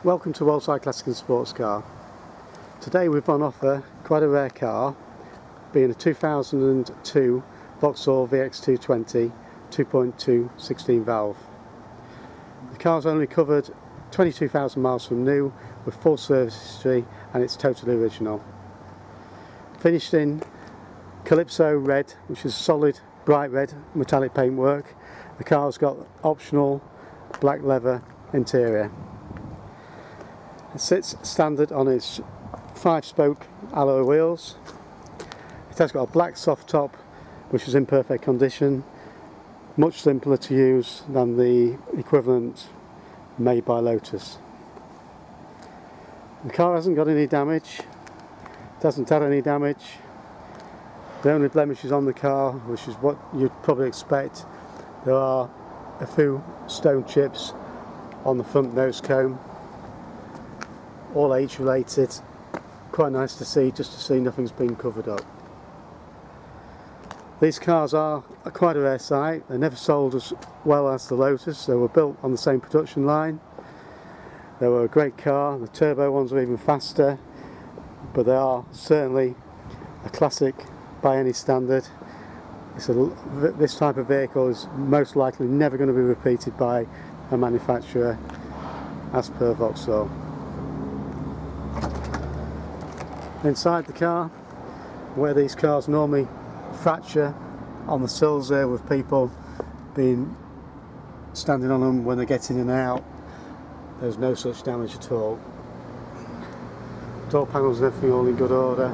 Welcome to Vauxhall Classic and Sports Car. Today we've on offer quite a rare car, being a 2002 Vauxhall VX220 2.2 16 valve. The car's only covered 22,000 miles from new with full service history, and it's totally original. Finished in Calypso red, which is solid bright red metallic paintwork. The car's got optional black leather interior. It sits standard on its 5-spoke alloy wheels. It has got a black soft top which is in perfect condition, much simpler to use than the equivalent made by Lotus. The car hasn't got any damage, it hasn't had any damage. The only blemishes on the car, which is what you'd probably expect, there are a few stone chips on the front nose cone, all age related. Quite nice to see, just to see nothing's been covered up. These cars are quite a rare sight. They're never sold as well as the Lotus. They were built on the same production line. They were a great car. The turbo ones are even faster, but they are certainly a classic by any standard. This type of vehicle is most likely never going to be repeated by a manufacturer as per Vauxhall. Inside the car, where these cars normally fracture on the sills there with people standing on them when they get in and out, there's no such damage at all. Door panels and everything all in good order,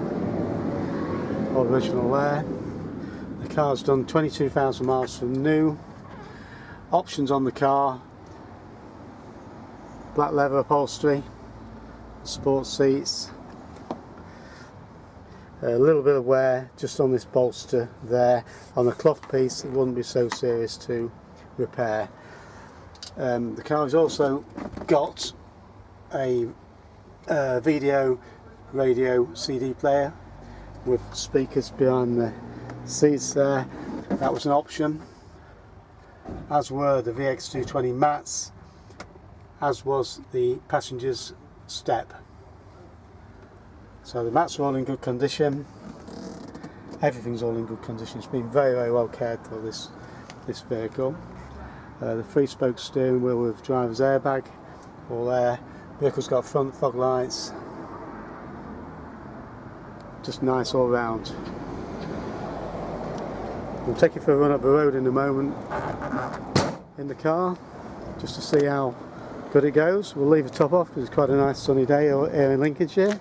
all original there. The car's done 22,000 miles from new. Options on the car: black leather upholstery, sports seats, a little bit of wear just on this bolster there. On the cloth piece, it wouldn't be so serious to repair. The car has also got a video, radio, CD player with speakers behind the seats there. That was an option, as were the VX220 mats, as was the passenger's step. So the mats are all in good condition. Everything's all in good condition. It's been very, very well cared for, this vehicle. The 3-spoke steering wheel with driver's airbag, all there. Vehicle's got front fog lights. Just nice all round. We'll take you for a run up the road in a moment in the car, just to see how good it goes. We'll leave the top off because it's quite a nice sunny day here in Lincolnshire.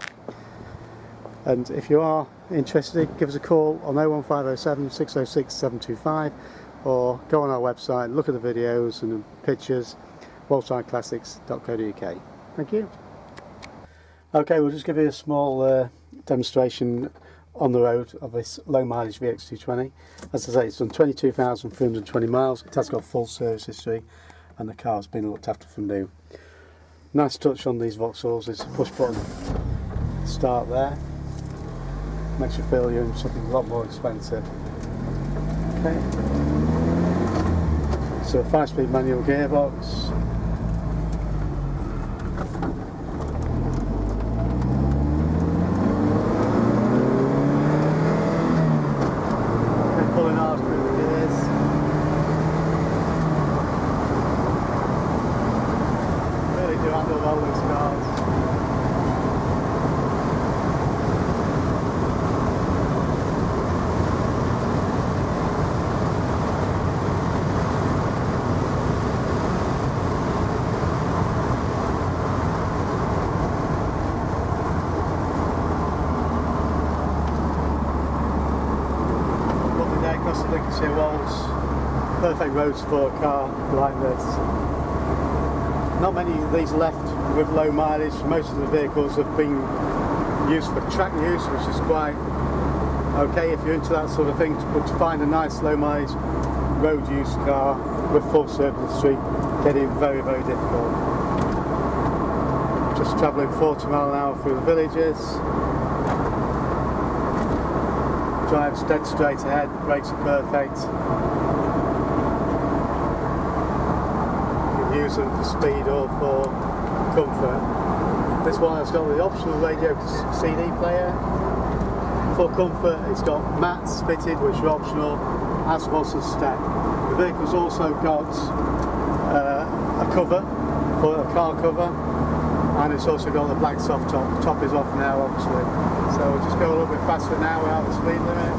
And if you are interested, give us a call on 01507 606 725, or go on our website, look at the videos and the pictures, vauxhallclassics.co.uk. Thank you. Okay, we'll just give you a small demonstration on the road of this low mileage VX220. As I say, it's done 22,320 miles. It has got full service history, and the car has been looked after from new. Nice touch on these Vauxhalls is a push button start there. Makes you feel you're in something a lot more expensive. Okay. So a 5-speed manual gearbox. Okay, pulling hard through the gears. Really do handle well these cars. Across the Lincolnshire wolds, perfect roads for a car like this. Not many of these left with low mileage. Most of the vehicles have been used for track use, which is quite okay if you're into that sort of thing, but to find a nice low mileage road use car with full service history, getting very, very difficult. Just travelling 40 miles an hour through the villages. Drives dead straight ahead, brakes are perfect. You can use them for speed or for comfort. This one has got the optional radio CD player. For comfort, it's got mats fitted, which are optional, as was the step. The vehicle's also got a cover, for a car cover, and it's also got the black soft top. The top is off now, obviously. So we'll just go a little bit faster now without the speed limit.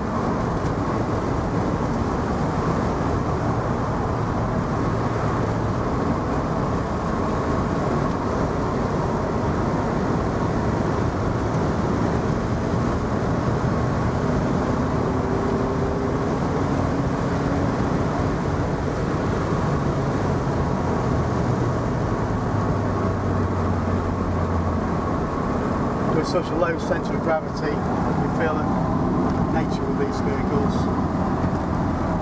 With such a low centre of gravity, you feel the nature of these vehicles.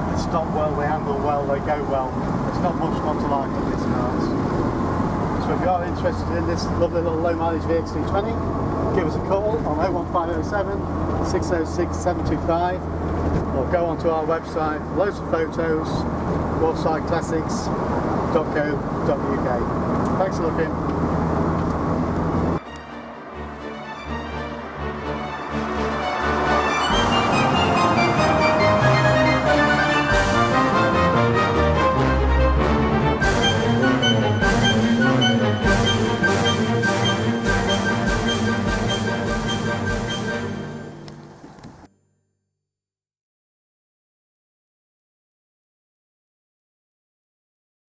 They stop well, they handle well, they go well. There's not much not to like on these cars. So if you are interested in this lovely little low mileage VX220, give us a call on 01507 606 725, or go onto our website for loads of photos, roadsideclassics.co.uk. Thanks for looking.